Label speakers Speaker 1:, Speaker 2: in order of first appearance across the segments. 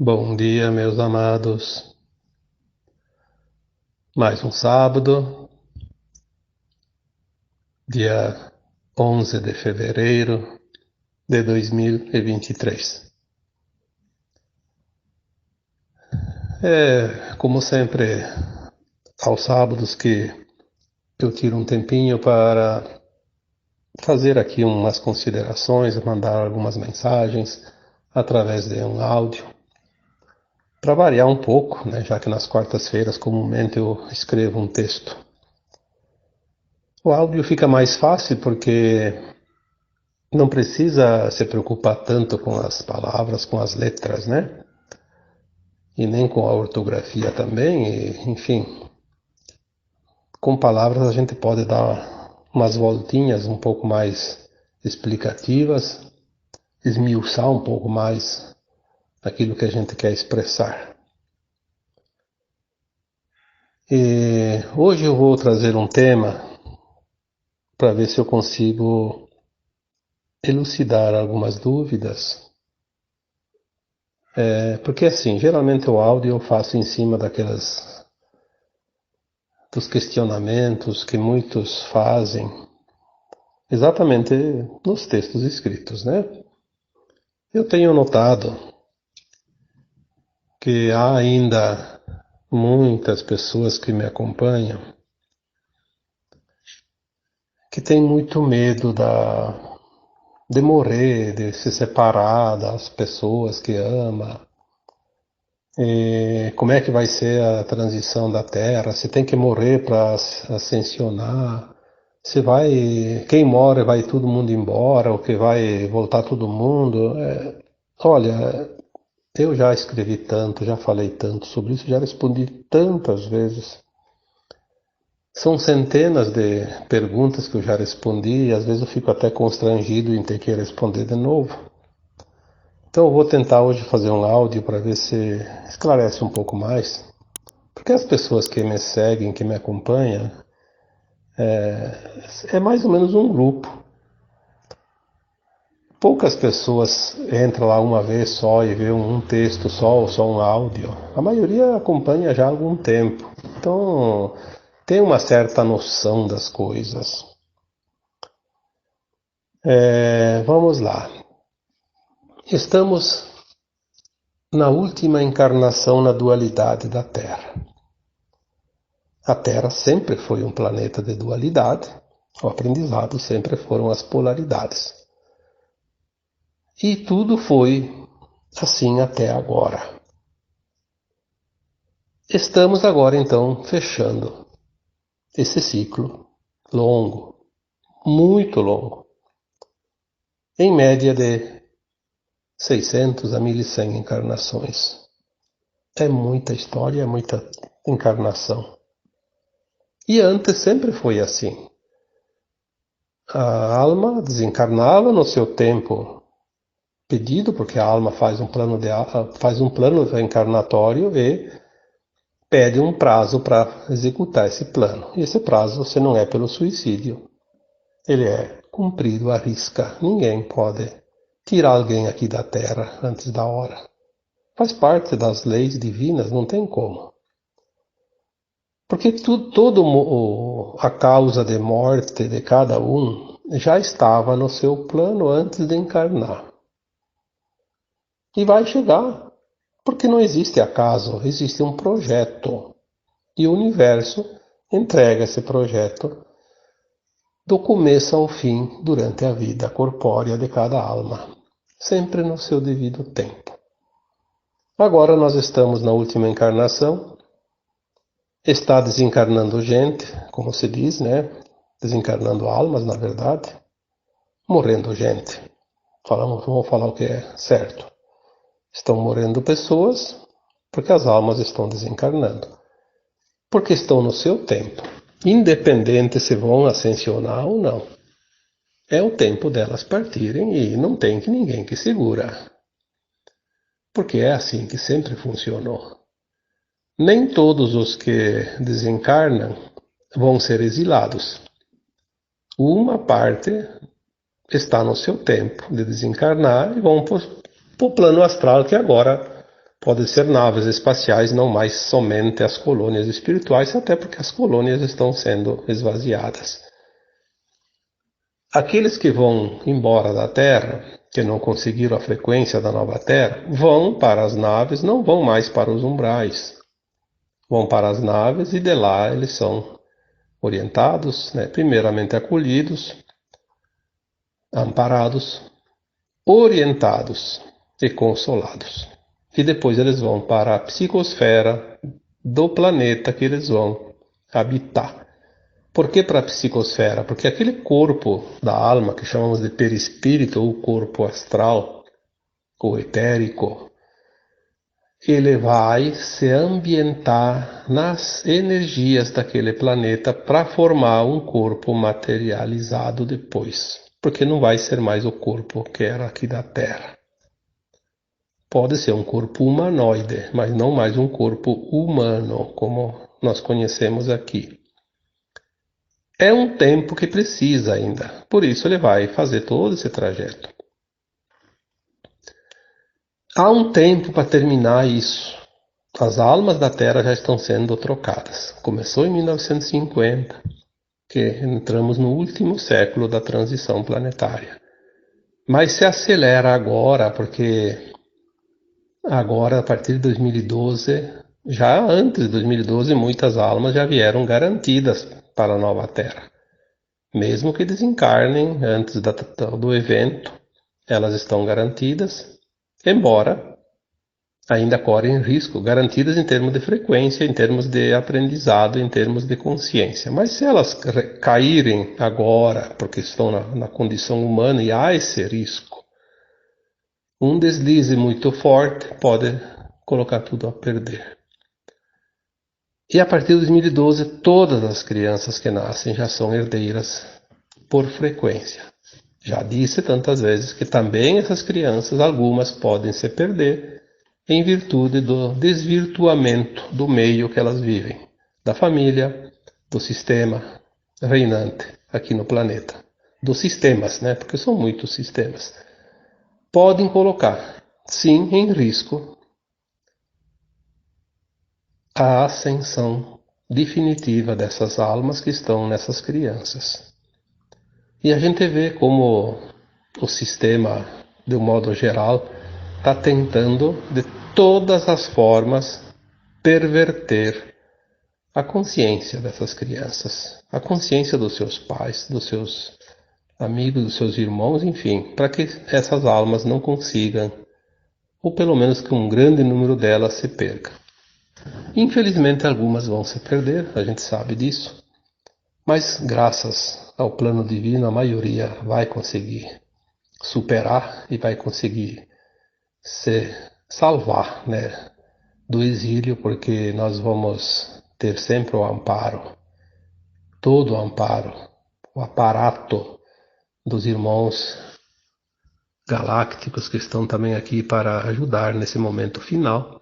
Speaker 1: Bom dia, meus amados. Mais um sábado, dia 11 de fevereiro de 2023. Como sempre, aos sábados que eu tiro um tempinho para fazer aqui umas considerações, mandar algumas mensagens através de um áudio, para variar um pouco, né, já que nas quartas-feiras comumente eu escrevo um texto. O áudio fica mais fácil porque não precisa se preocupar tanto com as palavras, com as letras, né? E nem com a ortografia também. Enfim, com palavras a gente pode dar umas voltinhas um pouco mais explicativas, esmiuçar um pouco mais aquilo que a gente quer expressar. E hoje eu vou trazer um tema para ver se eu consigo elucidar algumas dúvidas. Porque assim, geralmente o áudio eu faço em cima dos questionamentos que muitos fazem exatamente nos textos escritos, né? Eu tenho notado que há ainda muitas pessoas que me acompanham que têm muito medo de morrer, de se separar das pessoas que ama. E como é que vai ser a transição da Terra? Se tem que morrer para ascensionar? Se vai, quem mora vai todo mundo embora, ou que vai voltar todo mundo? Olha, eu já escrevi tanto, já falei tanto sobre isso, já respondi tantas vezes. São centenas de perguntas que eu já respondi e às vezes eu fico até constrangido em ter que responder de novo. Então eu vou tentar hoje fazer um áudio para ver se esclarece um pouco mais. Porque as pessoas que me seguem, que me acompanham, é mais ou menos um grupo. Poucas pessoas entram lá uma vez só e vê um texto só ou só um áudio. A maioria acompanha já há algum tempo. Então, tem uma certa noção das coisas. Vamos lá. Estamos na última encarnação na dualidade da Terra. A Terra sempre foi um planeta de dualidade. O aprendizado sempre foram as polaridades. E tudo foi assim até agora. Estamos agora então fechando esse ciclo longo, muito longo, em média de 600 a 1100 encarnações. É muita história, é muita encarnação. E antes sempre foi assim. A alma desencarnava no seu tempo pedido, porque a alma faz um plano encarnatório e pede um prazo para executar esse plano. E esse prazo, se não é pelo suicídio, ele é cumprido à risca. Ninguém pode tirar alguém aqui da Terra antes da hora. Faz parte das leis divinas, não tem como. Porque a causa de morte de cada um já estava no seu plano antes de encarnar. E vai chegar, porque não existe acaso, existe um projeto. E o universo entrega esse projeto do começo ao fim durante a vida corpórea de cada alma, sempre no seu devido tempo. Agora nós estamos na última encarnação, está desencarnando gente, como se diz, né? Desencarnando almas, na verdade, morrendo gente. Vamos falar o que é certo. Estão morrendo pessoas porque as almas estão desencarnando. Porque estão no seu tempo, independente se vão ascensionar ou não. É o tempo delas partirem e não tem que ninguém que segura. Porque é assim que sempre funcionou. Nem todos os que desencarnam vão ser exilados. Uma parte está no seu tempo de desencarnar e vão para o plano astral que agora Podem ser naves espaciais, não mais somente as colônias espirituais, até porque as colônias estão sendo esvaziadas. Aqueles que vão embora da Terra, que não conseguiram a frequência da nova Terra, vão para as naves, não vão mais para os umbrais. Vão para as naves e de lá eles são orientados, né? Primeiramente acolhidos, amparados, orientados e consolados. E depois eles vão para a psicosfera do planeta que eles vão habitar. Por que para a psicosfera? Porque aquele corpo da alma, que chamamos de perispírito, ou corpo astral, ou etérico, ele vai se ambientar nas energias daquele planeta para formar um corpo materializado depois. Porque não vai ser mais o corpo que era aqui da Terra. Pode ser um corpo humanoide, mas não mais um corpo humano, como nós conhecemos aqui. É um tempo que precisa ainda, por isso ele vai fazer todo esse trajeto. Há um tempo para terminar isso. As almas da Terra já estão sendo trocadas. Começou em 1950, que entramos no último século da transição planetária. Mas se acelera agora, porque agora, a partir de 2012, já antes de 2012, muitas almas já vieram garantidas para a nova Terra. Mesmo que desencarnem antes do evento, elas estão garantidas, embora ainda correm risco, garantidas em termos de frequência, em termos de aprendizado, em termos de consciência. Mas se elas caírem agora, porque estão na condição humana e há esse risco, um deslize muito forte pode colocar tudo a perder. E a partir de 2012, todas as crianças que nascem já são herdeiras por frequência. Já disse tantas vezes que também essas crianças, algumas podem se perder em virtude do desvirtuamento do meio que elas vivem, da família, do sistema reinante aqui no planeta. Dos sistemas, né? Porque são muitos sistemas. Podem colocar, sim, em risco a ascensão definitiva dessas almas que estão nessas crianças. E a gente vê como o sistema, de um modo geral, está tentando, de todas as formas, perverter a consciência dessas crianças, a consciência dos seus pais, dos seus amigos, dos seus irmãos, enfim, para que essas almas não consigam, ou pelo menos que um grande número delas se perca. Infelizmente, algumas vão se perder, a gente sabe disso, mas graças ao plano divino, a maioria vai conseguir superar e vai conseguir se salvar, né, do exílio, porque nós vamos ter sempre o amparo, todo o amparo, o aparato dos irmãos galácticos que estão também aqui para ajudar nesse momento final.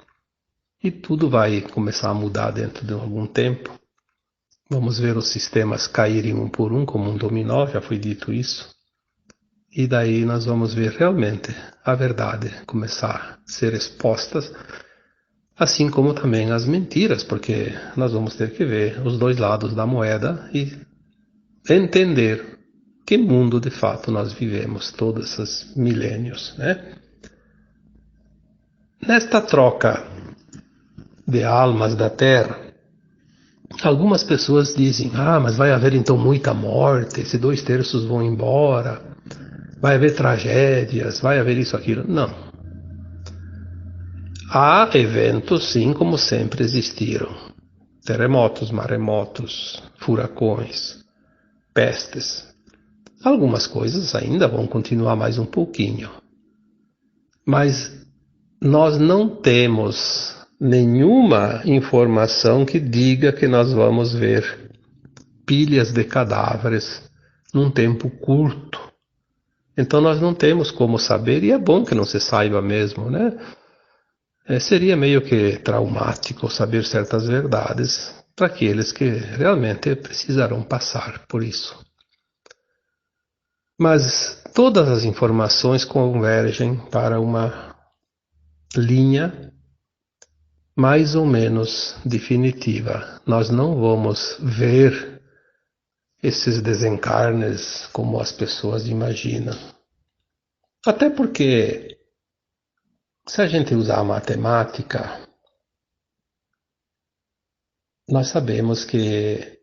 Speaker 1: E tudo vai começar a mudar dentro de algum tempo. Vamos ver os sistemas caírem um por um, como um dominó, já foi dito isso. E daí nós vamos ver realmente a verdade começar a ser exposta, assim como também as mentiras, porque nós vamos ter que ver os dois lados da moeda e entender que mundo de fato nós vivemos todos esses milênios, né? Nesta troca de almas da Terra, algumas pessoas dizem, mas vai haver então muita morte, se 2/3 vão embora, vai haver tragédias, vai haver isso, aquilo. Não. Há eventos, sim, como sempre existiram. Terremotos, maremotos, furacões, pestes. Algumas coisas ainda vão continuar mais um pouquinho. Mas nós não temos nenhuma informação que diga que nós vamos ver pilhas de cadáveres num tempo curto. Então nós não temos como saber, e é bom que não se saiba mesmo, né? Seria meio que traumático saber certas verdades para aqueles que realmente precisarão passar por isso. Mas todas as informações convergem para uma linha mais ou menos definitiva. Nós não vamos ver esses desencarnes como as pessoas imaginam. Até porque, se a gente usar a matemática, nós sabemos que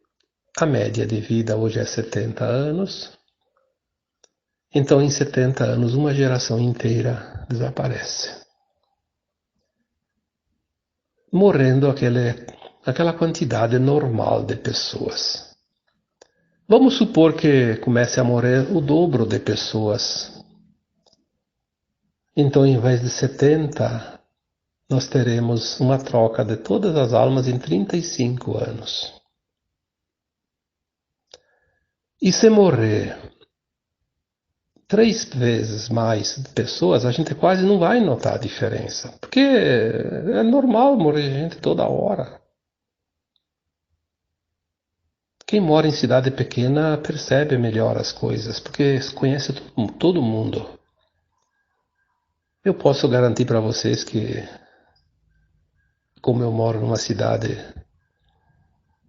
Speaker 1: a média de vida hoje é 70 anos. Então, em 70 anos, uma geração inteira desaparece, morrendo aquela quantidade normal de pessoas. Vamos supor que comece a morrer o dobro de pessoas. Então, em vez de 70, nós teremos uma troca de todas as almas em 35 anos. E se morrer 3 vezes mais pessoas, a gente quase não vai notar a diferença. Porque é normal morrer gente toda hora. Quem mora em cidade pequena percebe melhor as coisas, porque conhece todo mundo. Eu posso garantir para vocês que, como eu moro numa cidade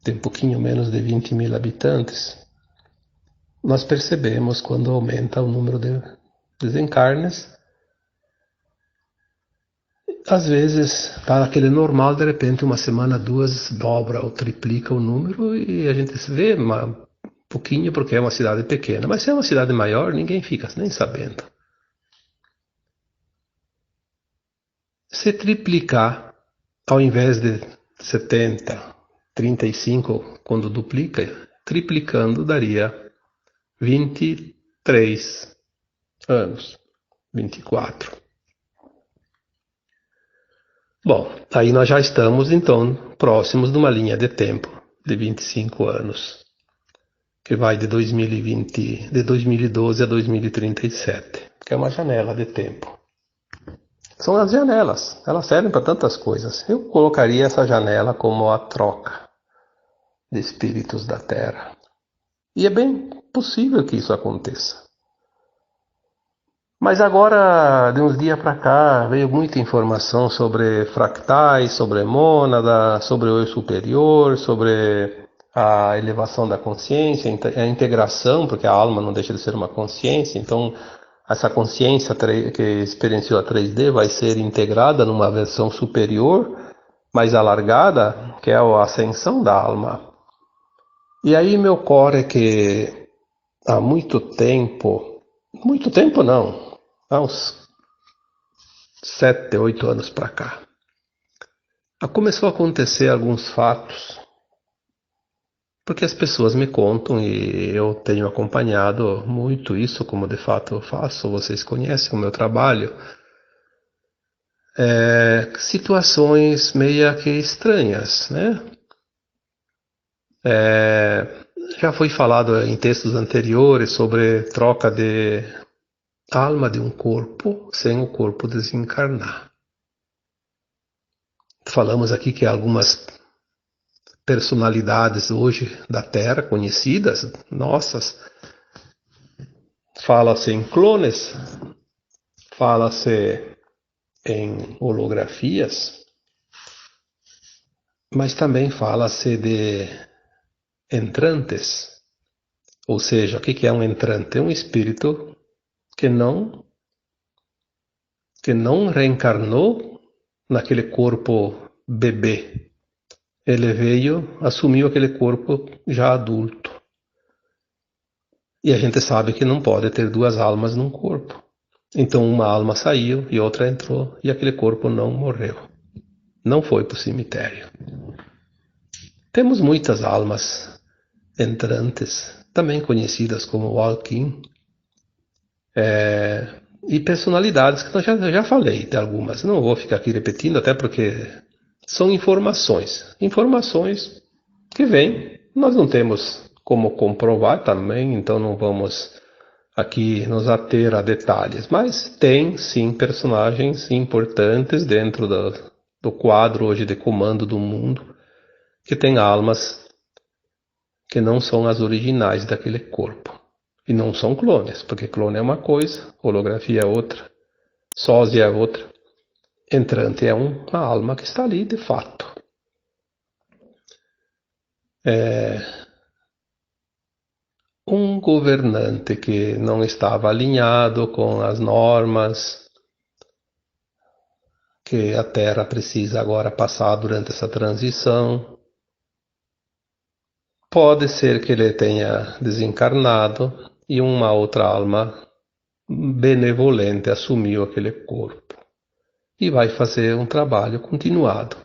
Speaker 1: de um pouquinho menos de 20 mil habitantes, nós percebemos quando aumenta o número de desencarnes. Às vezes, para aquele normal, de repente, uma semana, duas, dobra ou triplica o número e a gente se vê um pouquinho porque é uma cidade pequena. Mas se é uma cidade maior, ninguém fica nem sabendo. Se triplicar, ao invés de 70, 35, quando duplica, triplicando daria 23 anos, 24. Bom, aí nós já estamos, então, próximos de uma linha de tempo de 25 anos, que vai de 2020, de 2012 a 2037, que é uma janela de tempo. São as janelas, elas servem para tantas coisas. Eu colocaria essa janela como a troca de espíritos da Terra. E é bem possível que isso aconteça. Mas agora, de uns dias para cá, veio muita informação sobre fractais, sobre mônada, sobre o eu superior, sobre a elevação da consciência, a integração, porque a alma não deixa de ser uma consciência, então essa consciência que experienciou a 3D vai ser integrada numa versão superior, mais alargada, que é a ascensão da alma. E aí me ocorre que há muito tempo não, há uns 7, 8 anos para cá, começou a acontecer alguns fatos, porque as pessoas me contam e eu tenho acompanhado muito isso, como de fato eu faço, vocês conhecem o meu trabalho, situações meio que estranhas, né? Já foi falado em textos anteriores sobre troca de alma de um corpo sem o corpo desencarnar. Falamos aqui que algumas personalidades hoje da Terra, conhecidas, nossas, fala-se em clones, fala-se em holografias, mas também fala-se de entrantes. Ou seja, o que é um entrante? É um espírito que não reencarnou naquele corpo bebê. Ele veio, assumiu aquele corpo já adulto. E a gente sabe que não pode ter duas almas num corpo. Então uma alma saiu e outra entrou e aquele corpo não morreu. Não foi para o cemitério. Temos muitas almas entrantes, também conhecidas como walk-in, e personalidades que eu já falei de algumas. Não vou ficar aqui repetindo, até porque são informações. Informações que vêm. Nós não temos como comprovar também, então não vamos aqui nos ater a detalhes. Mas tem, sim, personagens importantes dentro do quadro hoje de comando do mundo, que tem almas que não são as originais daquele corpo. E não são clones, porque clone é uma coisa, holografia é outra, sósia é outra. entrante é uma alma que está ali de fato. Um governante que não estava alinhado com as normas que a Terra precisa agora passar durante essa transição. Pode ser que ele tenha desencarnado e uma outra alma benevolente assumiu aquele corpo e vai fazer um trabalho continuado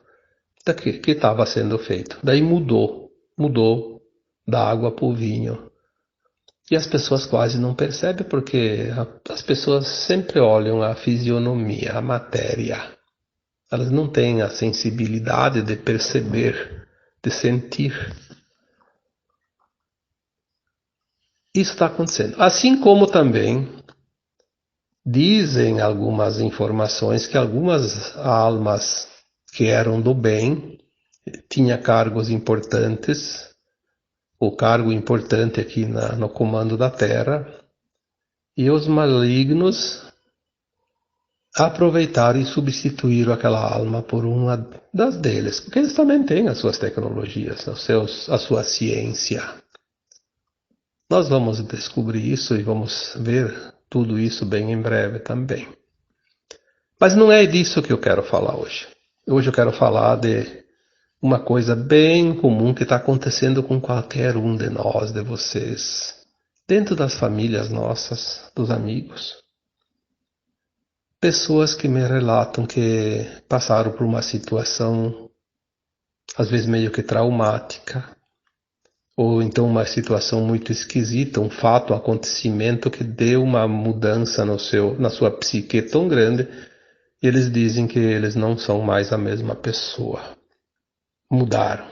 Speaker 1: daquilo que estava sendo feito. Daí mudou da água para o vinho. E as pessoas quase não percebem porque as pessoas sempre olham a fisionomia, a matéria. Elas não têm a sensibilidade de perceber, de sentir. Isso está acontecendo. Assim como também dizem algumas informações que algumas almas que eram do bem tinham cargos importantes, o cargo importante aqui no comando da Terra, e os malignos aproveitaram e substituíram aquela alma por uma das deles, porque eles também têm as suas tecnologias, a sua ciência. Nós vamos descobrir isso e vamos ver tudo isso bem em breve também. Mas não é disso que eu quero falar hoje. Hoje eu quero falar de uma coisa bem comum que está acontecendo com qualquer um de nós, de vocês, dentro das famílias nossas, dos amigos. Pessoas que me relatam que passaram por uma situação, às vezes meio que traumática, ou então uma situação muito esquisita, um fato, um acontecimento que deu uma mudança na sua psique tão grande, e eles dizem que eles não são mais a mesma pessoa. Mudaram.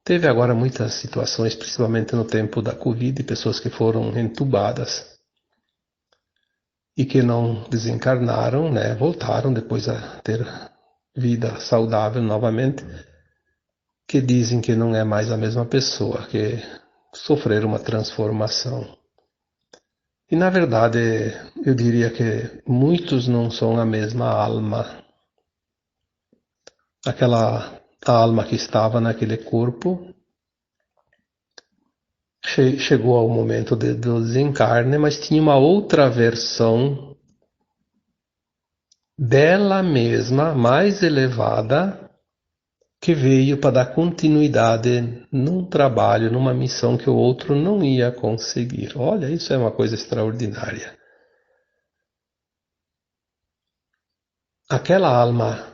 Speaker 1: Teve agora muitas situações, principalmente no tempo da Covid, pessoas que foram entubadas e que não desencarnaram, né, voltaram depois a ter vida saudável novamente, que dizem que não é mais a mesma pessoa, que sofreram uma transformação. E na verdade, eu diria que muitos não são a mesma alma. Aquela alma que estava naquele corpo chegou ao momento do desencarne, mas tinha uma outra versão dela mesma, mais elevada, que veio para dar continuidade num trabalho, numa missão que o outro não ia conseguir. Olha, isso é uma coisa extraordinária. Aquela alma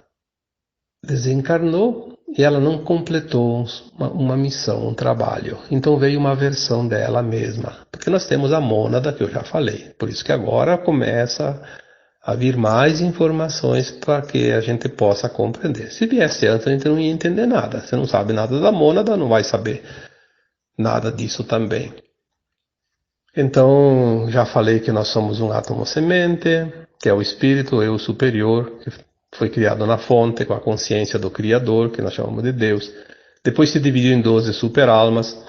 Speaker 1: desencarnou e ela não completou uma missão, um trabalho. Então veio uma versão dela mesma. Porque nós temos a mônada, que eu já falei. Por isso que agora começa a vir mais informações para que a gente possa compreender. Se viesse antes, a gente não ia entender nada. Você não sabe nada da mônada, não vai saber nada disso também. Então, já falei que nós somos um átomo semente, que é o espírito, o eu superior, que foi criado na fonte, com a consciência do Criador, que nós chamamos de Deus. Depois se dividiu em 12 superalmas.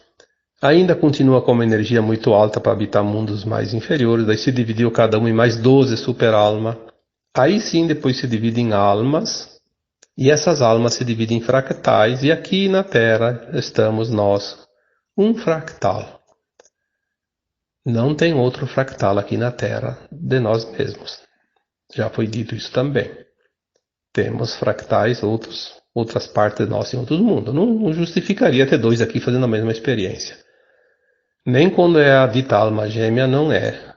Speaker 1: Ainda continua com uma energia muito alta para habitar mundos mais inferiores. Daí se dividiu cada um em mais 12 superalmas. Aí sim, depois se divide em almas. E essas almas se dividem em fractais. E aqui na Terra estamos nós, um fractal. Não tem outro fractal aqui na Terra de nós mesmos. Já foi dito isso também. Temos fractais, outras partes de nós em outros mundos. Não justificaria ter dois aqui fazendo a mesma experiência. Nem quando é a dita alma gêmea, não é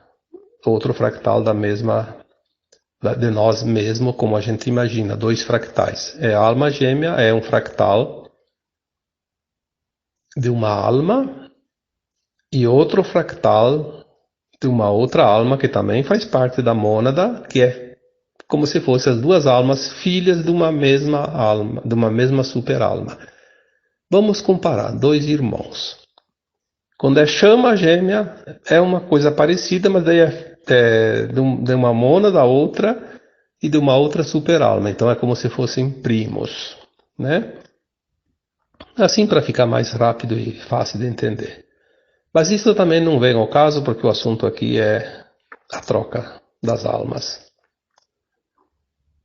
Speaker 1: outro fractal de nós mesmos, como a gente imagina, dois fractais. A alma gêmea é um fractal de uma alma e outro fractal de uma outra alma que também faz parte da mônada, que é como se fossem as duas almas filhas de uma mesma alma, de uma mesma superalma. Vamos comparar dois irmãos. Quando é chama gêmea, é uma coisa parecida, mas daí é de uma mônada da outra e de uma outra superalma. Então é como se fossem primos, né? Assim para ficar mais rápido e fácil de entender. Mas isso também não vem ao caso, porque o assunto aqui é a troca das almas.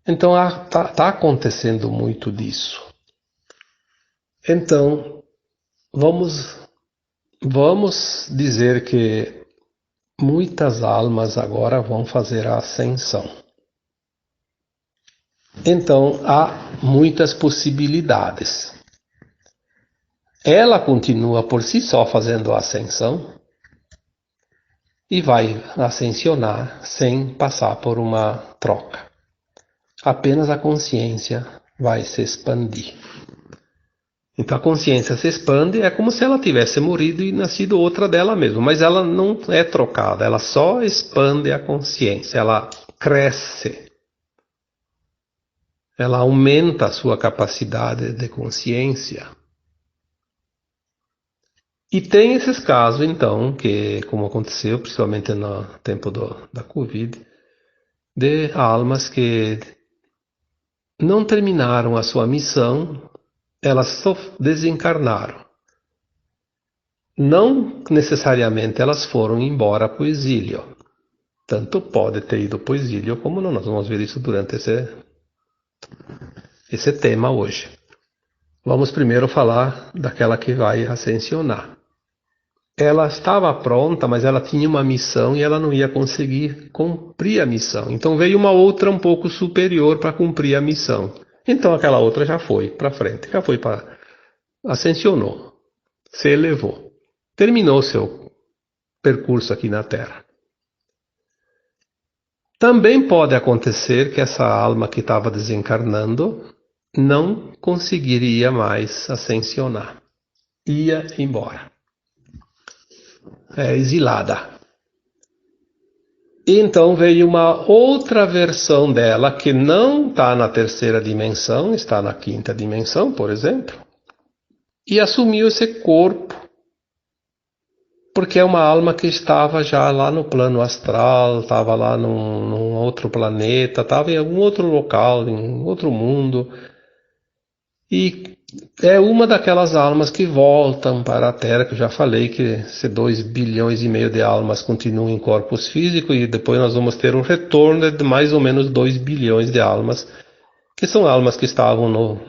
Speaker 1: Então tá acontecendo muito disso. Então vamos dizer que muitas almas agora vão fazer a ascensão. Então há muitas possibilidades. Ela continua por si só fazendo a ascensão e vai ascensionar sem passar por uma troca. Apenas a consciência vai se expandir. Então a consciência se expande, é como se ela tivesse morrido e nascido outra dela mesma, mas ela não é trocada, ela só expande a consciência, ela cresce, ela aumenta a sua capacidade de consciência. E tem esses casos, então, que, como aconteceu, principalmente no tempo da Covid, de almas que não terminaram a sua missão, elas só desencarnaram. Não necessariamente elas foram embora para o exílio. Tanto pode ter ido para o exílio, como não. Nós vamos ver isso durante esse tema hoje. Vamos primeiro falar daquela que vai ascensionar. Ela estava pronta, mas ela tinha uma missão e ela não ia conseguir cumprir a missão. Então veio uma outra um pouco superior para cumprir a missão. Então aquela outra já foi para frente, já foi para... ascensionou, se elevou, terminou seu percurso aqui na Terra. Também pode acontecer que essa alma que estava desencarnando não conseguiria mais ascensionar. Ia embora. É exilada. E então veio uma outra versão dela que não está na terceira dimensão, está na quinta dimensão, por exemplo, e assumiu esse corpo, porque é uma alma que estava já lá no plano astral, estava lá num outro planeta, estava em algum outro local, em outro mundo, e é uma daquelas almas que voltam para a Terra, que eu já falei que se 2,5 bilhões de almas continuam em corpos físicos, e depois nós vamos ter um retorno de mais ou menos 2 bilhões de almas, que são almas que estavam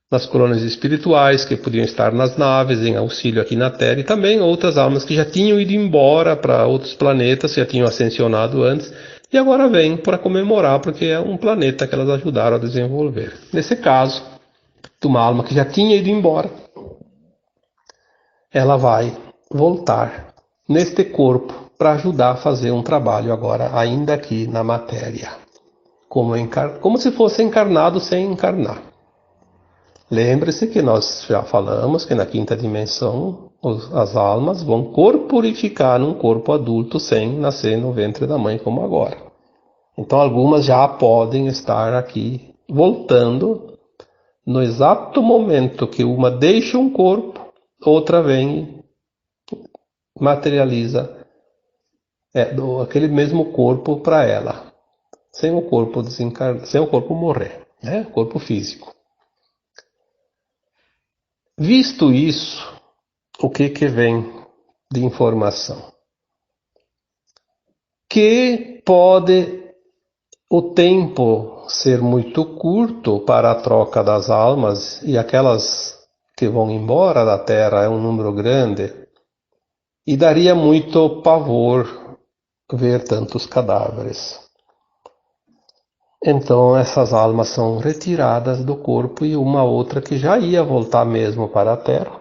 Speaker 1: nas colônias espirituais, que podiam estar nas naves, em auxílio aqui na Terra, e também outras almas que já tinham ido embora para outros planetas, já tinham ascensionado antes, e agora vêm para comemorar, porque é um planeta que elas ajudaram a desenvolver. Nesse caso, de uma alma que já tinha ido embora, ela vai voltar neste corpo para ajudar a fazer um trabalho agora, ainda aqui na matéria, como se fosse encarnado sem encarnar. Lembre-se que nós já falamos que na quinta dimensão as almas vão corporificar num corpo adulto sem nascer no ventre da mãe como agora. Então algumas já podem estar aqui voltando no exato momento que uma deixa um corpo, outra vem e materializa aquele mesmo corpo para ela, sem o corpo sem o corpo morrer, né? Corpo físico. Visto isso, o que vem de informação? Que pode o tempo ser muito curto para a troca das almas, e aquelas que vão embora da Terra é um número grande, e daria muito pavor ver tantos cadáveres. Então essas almas são retiradas do corpo, e uma outra que já ia voltar mesmo para a Terra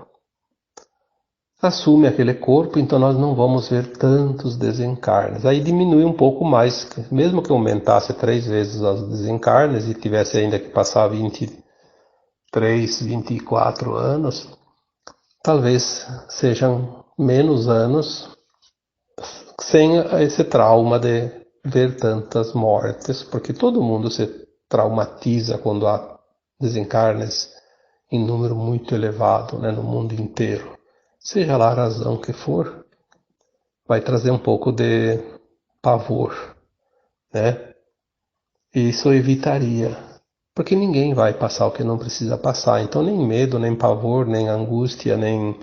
Speaker 1: assume aquele corpo, então nós não vamos ver tantos desencarnes. Aí diminui um pouco mais, mesmo que aumentasse 3 vezes os desencarnes e tivesse ainda que passar 23, 24 anos, talvez sejam menos anos sem esse trauma de ver tantas mortes, porque todo mundo se traumatiza quando há desencarnes em número muito elevado, né, no mundo inteiro. Seja lá a razão que for, vai trazer um pouco de pavor, né? E isso evitaria, porque ninguém vai passar o que não precisa passar. Então nem medo, nem pavor, nem angústia, nem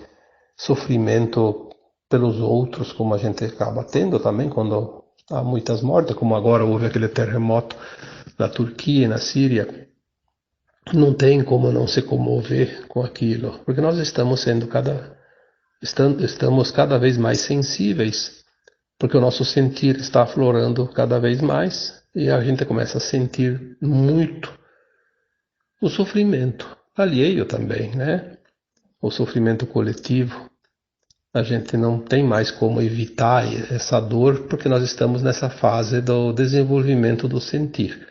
Speaker 1: sofrimento pelos outros, como a gente acaba tendo também quando há muitas mortes, como agora houve aquele terremoto na Turquia e na Síria. Não tem como não se comover com aquilo, porque nós estamos cada vez mais sensíveis, porque o nosso sentir está aflorando cada vez mais e a gente começa a sentir muito o sofrimento alheio também, né? O sofrimento coletivo. A gente não tem mais como evitar essa dor, porque nós estamos nessa fase do desenvolvimento do sentir.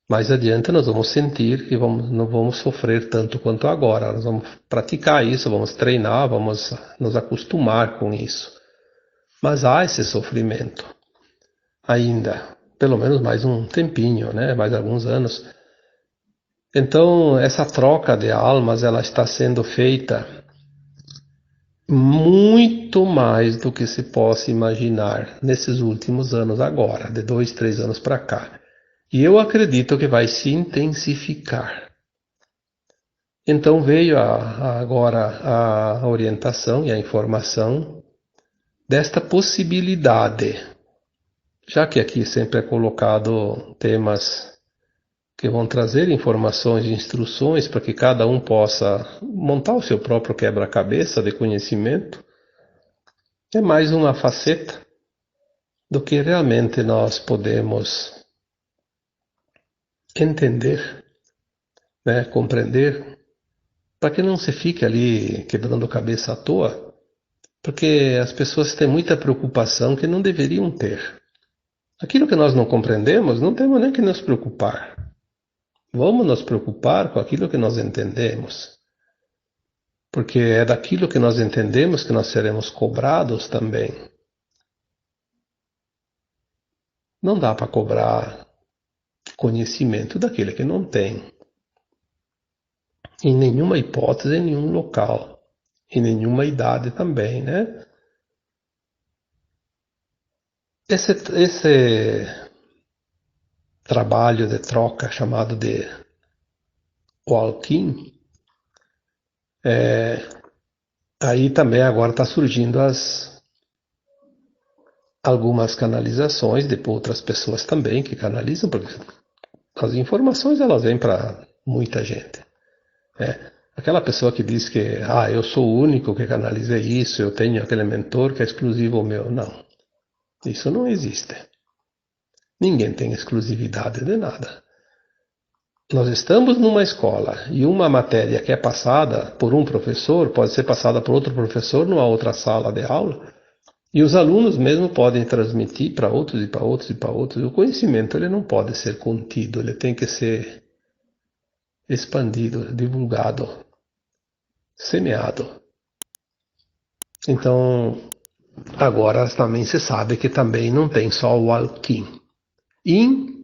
Speaker 1: Mais adiante nós vamos sentir e não vamos sofrer tanto quanto agora. Nós vamos praticar isso, vamos treinar, vamos nos acostumar com isso. Mas há esse sofrimento ainda, pelo menos mais um tempinho, né? Mais alguns anos. Então, essa troca de almas, ela está sendo feita muito mais do que se possa imaginar nesses últimos anos agora, de 2, 3 anos para cá. E eu acredito que vai se intensificar. Então veio agora a orientação e a informação desta possibilidade, já que aqui sempre é colocado temas que vão trazer informações e instruções para que cada um possa montar o seu próprio quebra-cabeça de conhecimento, é mais uma faceta do que realmente nós podemos entender, né, compreender, para que não se fique ali quebrando a cabeça à toa, porque as pessoas têm muita preocupação que não deveriam ter. Aquilo que nós não compreendemos, não temos nem que nos preocupar. Vamos nos preocupar com aquilo que nós entendemos, porque é daquilo que nós entendemos que nós seremos cobrados também. Não dá para cobrar conhecimento daquele que não tem. Em nenhuma hipótese, em nenhum local, em nenhuma idade também, né? Esse trabalho de troca chamado de walking, aí também agora está surgindo algumas canalizações de outras pessoas também que canalizam, porque as informações elas vêm para muita gente. Aquela pessoa que diz que eu sou o único que canalizei isso, eu tenho aquele mentor que é exclusivo meu. Não, isso não existe. Ninguém tem exclusividade de nada. Nós estamos numa escola e uma matéria que é passada por um professor pode ser passada por outro professor numa outra sala de aula e os alunos mesmo podem transmitir para outros e para outros e para outros. O conhecimento ele não pode ser contido, ele tem que ser expandido, divulgado, semeado. Então, agora também se sabe que também não tem só o walking. In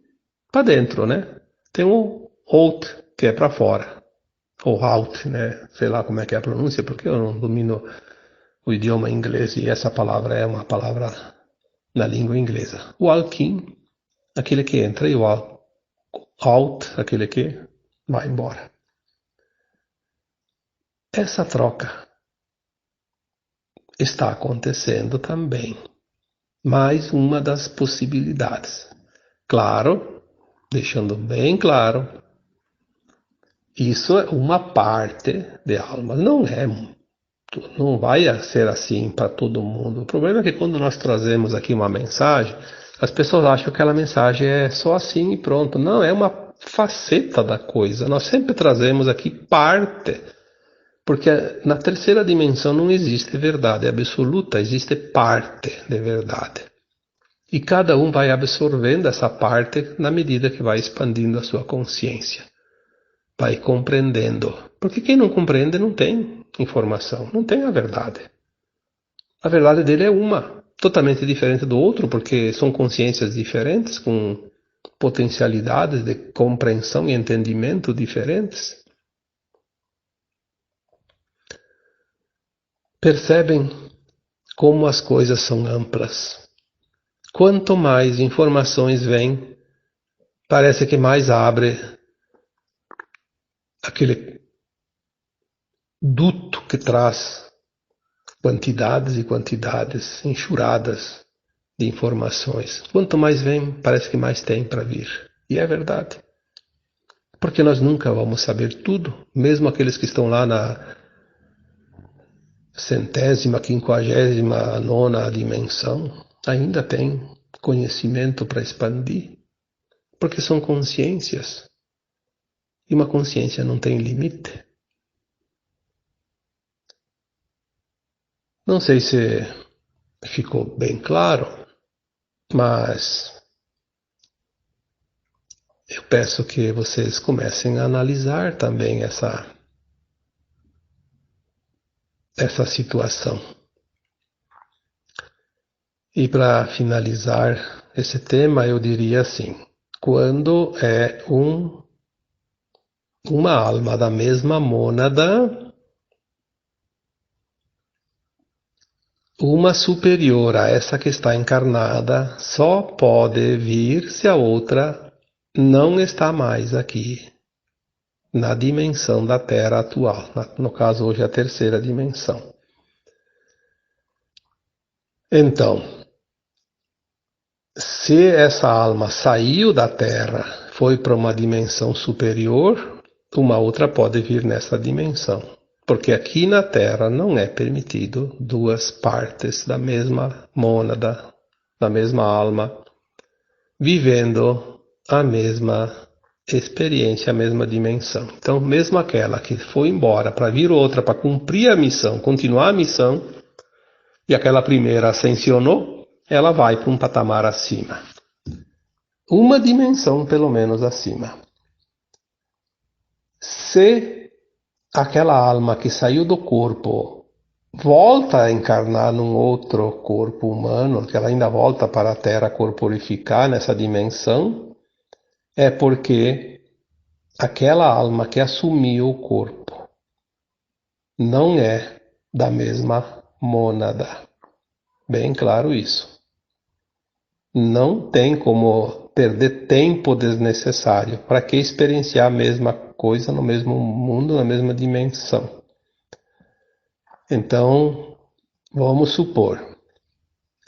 Speaker 1: para dentro, né? Tem o out, que é para fora. Ou out, né? Sei lá como é que é a pronúncia, porque eu não domino o idioma inglês e essa palavra é uma palavra na língua inglesa. O walking, aquele que entra, e o out, aquele que vai embora. Essa troca está acontecendo também. Mais uma das possibilidades. Claro, deixando bem claro, isso é uma parte de alma, não vai ser assim para todo mundo. O problema é que quando nós trazemos aqui uma mensagem, as pessoas acham que aquela mensagem é só assim e pronto. Não, é uma faceta da coisa. Nós sempre trazemos aqui parte, porque na terceira dimensão não existe verdade absoluta, existe parte de verdade. E cada um vai absorvendo essa parte na medida que vai expandindo a sua consciência. Vai compreendendo. Porque quem não compreende não tem informação, não tem a verdade. A verdade dele é uma, totalmente diferente do outro, porque são consciências diferentes, com potencialidades de compreensão e entendimento diferentes. Percebem como as coisas são amplas. Quanto mais informações vêm, parece que mais abre aquele duto que traz quantidades e quantidades, enxurradas de informações. Quanto mais vem, parece que mais tem para vir. E é verdade. Porque nós nunca vamos saber tudo, mesmo aqueles que estão lá na centésima, quinquagésima, nona dimensão, ainda tem conhecimento para expandir, porque são consciências. E uma consciência não tem limite. Não sei se ficou bem claro, mas eu peço que vocês comecem a analisar também essa situação. E para finalizar esse tema, eu diria assim: quando é uma alma da mesma mônada, uma superior a essa que está encarnada só pode vir se a outra não está mais aqui na dimensão da Terra atual. No caso, hoje, a terceira dimensão. Então, se essa alma saiu da Terra, foi para uma dimensão superior, uma outra pode vir nessa dimensão. Porque aqui na Terra não é permitido duas partes da mesma mônada, da mesma alma, vivendo a mesma experiência, a mesma dimensão. Então, mesmo aquela que foi embora para vir outra, para cumprir a missão, continuar a missão, e aquela primeira ascensionou, ela vai para um patamar acima. Uma dimensão, pelo menos, acima. Se aquela alma que saiu do corpo volta a encarnar num outro corpo humano, que ela ainda volta para a Terra corporificar nessa dimensão, é porque aquela alma que assumiu o corpo não é da mesma mônada. Bem claro isso. Não tem como perder tempo desnecessário. Para que experienciar a mesma coisa no mesmo mundo, na mesma dimensão? Então, vamos supor,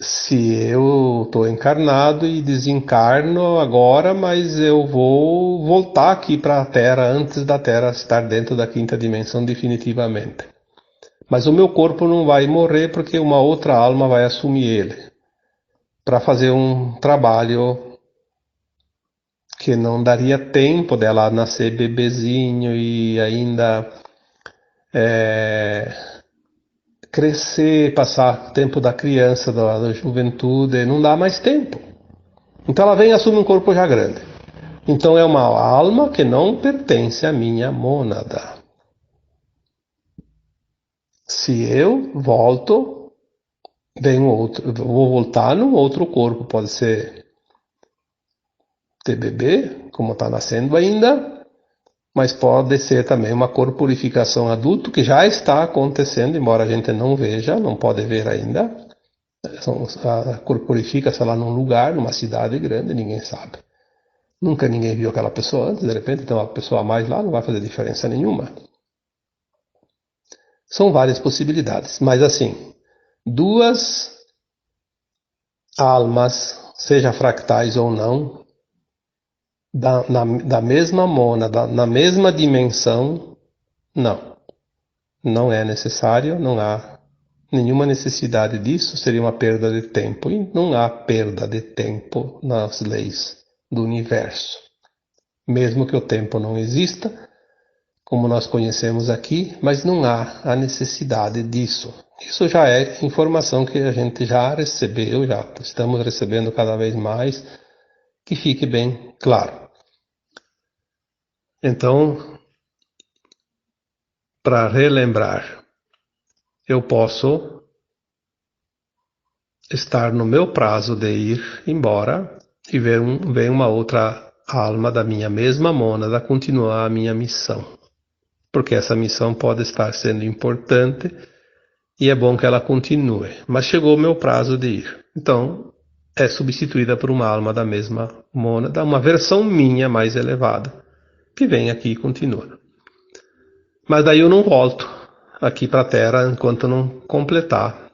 Speaker 1: se eu estou encarnado e desencarno agora, mas eu vou voltar aqui para a Terra antes da Terra estar dentro da quinta dimensão definitivamente. Mas o meu corpo não vai morrer porque uma outra alma vai assumir ele para fazer um trabalho que não daria tempo dela nascer bebezinho e ainda crescer, passar tempo da criança, da juventude, não dá mais tempo. Então ela vem e assume um corpo já grande. Então é uma alma que não pertence à minha mônada. Se eu volto, vem outro, vou voltar num outro corpo, pode ser ter bebê, como está nascendo ainda, mas pode ser também uma corporificação adulto, que já está acontecendo, embora a gente não veja, não pode ver ainda. Corporifica-se lá num lugar, numa cidade grande, ninguém sabe. Nunca ninguém viu aquela pessoa antes, de repente tem uma pessoa a mais lá, não vai fazer diferença nenhuma. São várias possibilidades, mas assim, duas almas, seja fractais ou não, da mesma mônada, na mesma dimensão, não é necessário, não há nenhuma necessidade disso, seria uma perda de tempo, e não há perda de tempo nas leis do universo. Mesmo que o tempo não exista, como nós conhecemos aqui, mas não há a necessidade disso. Isso já é informação que a gente já recebeu, já estamos recebendo cada vez mais, que fique bem claro. Então, para relembrar, eu posso estar no meu prazo de ir embora e ver uma outra alma da minha mesma mônada continuar a minha missão. Porque essa missão pode estar sendo importante e é bom que ela continue. Mas chegou o meu prazo de ir. Então, é substituída por uma alma da mesma mônada, uma versão minha mais elevada, que vem aqui e continua. Mas daí eu não volto aqui para a Terra enquanto não completar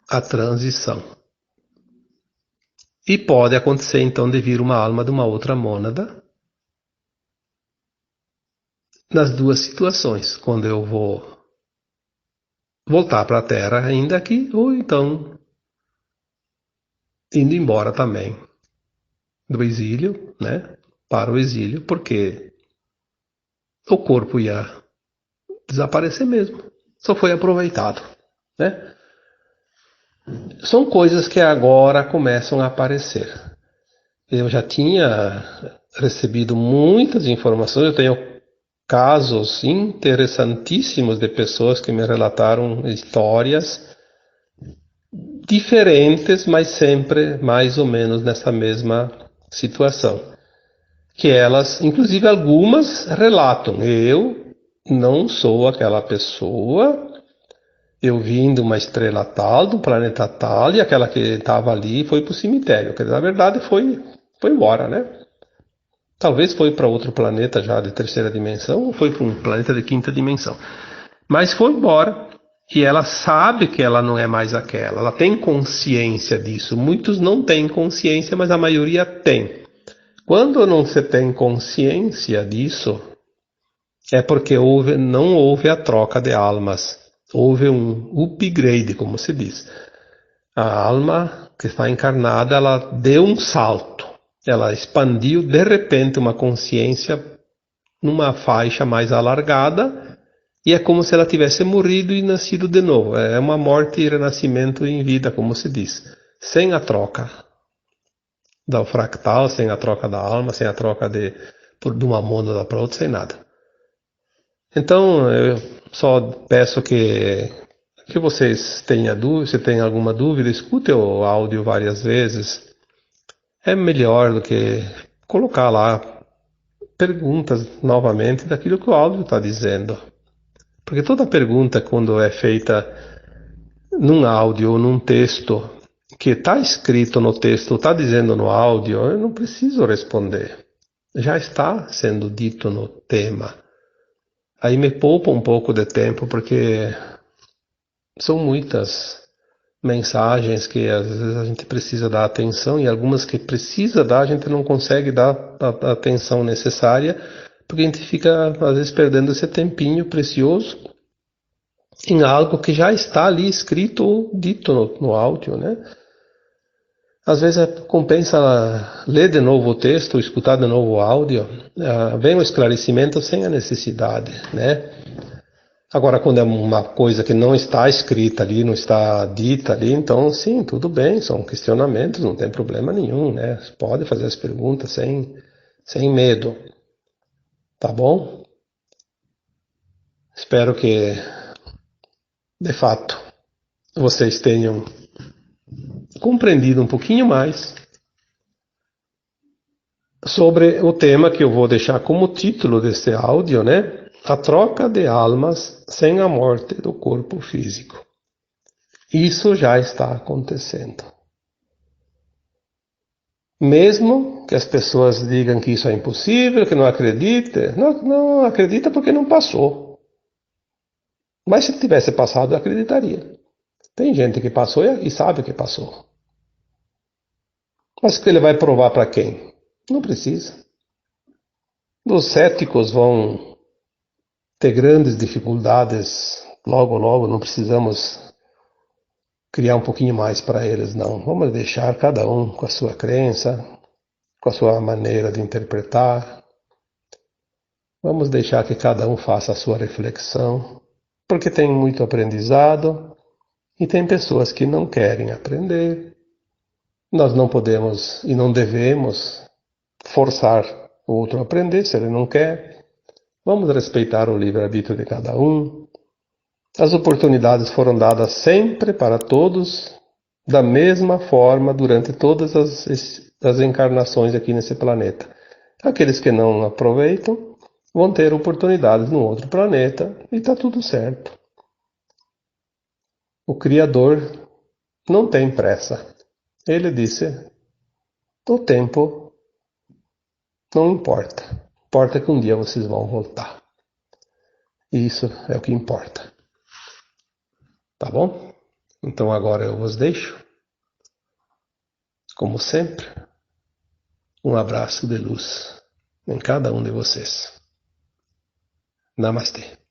Speaker 1: a transição. E pode acontecer então de vir uma alma de uma outra mônada nas duas situações, quando eu vou voltar para a Terra ainda aqui, ou então indo embora também do exílio, né, para o exílio, porque o corpo ia desaparecer mesmo, só foi aproveitado, né? São coisas que agora começam a aparecer. Eu já tinha recebido muitas informações, eu tenho casos interessantíssimos de pessoas que me relataram histórias diferentes, mas sempre mais ou menos nessa mesma situação. Que elas, inclusive algumas, relatam: eu não sou aquela pessoa, eu vim de uma estrela tal, do planeta tal, e aquela que estava ali foi para o cemitério. Quer dizer, na verdade foi embora, né? Talvez foi para outro planeta já de terceira dimensão, ou foi para um planeta de quinta dimensão. Mas foi embora. E ela sabe que ela não é mais aquela. Ela tem consciência disso. Muitos não têm consciência, mas a maioria tem. Quando não se tem consciência disso, é porque não houve a troca de almas. Houve um upgrade, como se diz. A alma que está encarnada, ela deu um salto. Ela expandiu de repente uma consciência numa faixa mais alargada, e é como se ela tivesse morrido e nascido de novo. É uma morte e renascimento em vida, como se diz. Sem a troca da fractal, sem a troca da alma, sem a troca de uma mônada para outra, sem nada. Então, eu só peço que vocês tenham dúvida, se tem alguma dúvida, escute o áudio várias vezes. É melhor do que colocar lá perguntas novamente daquilo que o áudio está dizendo. Porque toda pergunta, quando é feita num áudio ou num texto, que está escrito no texto, está dizendo no áudio, eu não preciso responder. Já está sendo dito no tema. Aí me poupa um pouco de tempo, porque são muitas mensagens que às vezes a gente precisa dar atenção, e algumas que precisa dar, a gente não consegue dar a atenção necessária, porque a gente fica às vezes perdendo esse tempinho precioso em algo que já está ali escrito ou dito no áudio, né? Às vezes compensa ler de novo o texto, escutar de novo o áudio, vem o esclarecimento sem a necessidade, né? Agora, quando é uma coisa que não está escrita ali, não está dita ali, então sim, tudo bem, são questionamentos, não tem problema nenhum, né? Pode fazer as perguntas sem medo, tá bom? Espero que, de fato, vocês tenham compreendido um pouquinho mais sobre o tema que eu vou deixar como título desse áudio, né? A troca de almas sem a morte do corpo físico. Isso já está acontecendo. Mesmo que as pessoas digam que isso é impossível, que não acredita, não acredita porque não passou. Mas se tivesse passado, acreditaria. Tem gente que passou e sabe que passou. Mas que ele vai provar para quem? Não precisa. Os céticos vão ter grandes dificuldades logo, logo, não precisamos criar um pouquinho mais para eles, não. Vamos deixar cada um com a sua crença, com a sua maneira de interpretar. Vamos deixar que cada um faça a sua reflexão, porque tem muito aprendizado e tem pessoas que não querem aprender. Nós não podemos e não devemos forçar o outro a aprender se ele não quer. Vamos respeitar o livre-arbítrio de cada um. As oportunidades foram dadas sempre para todos, da mesma forma, durante todas as encarnações aqui nesse planeta. Aqueles que não aproveitam vão ter oportunidades no outro planeta e está tudo certo. O Criador não tem pressa. Ele disse: o tempo não importa. Importa que um dia vocês vão voltar. E isso é o que importa. Tá bom? Então agora eu vos deixo, como sempre, um abraço de luz em cada um de vocês. Namastê.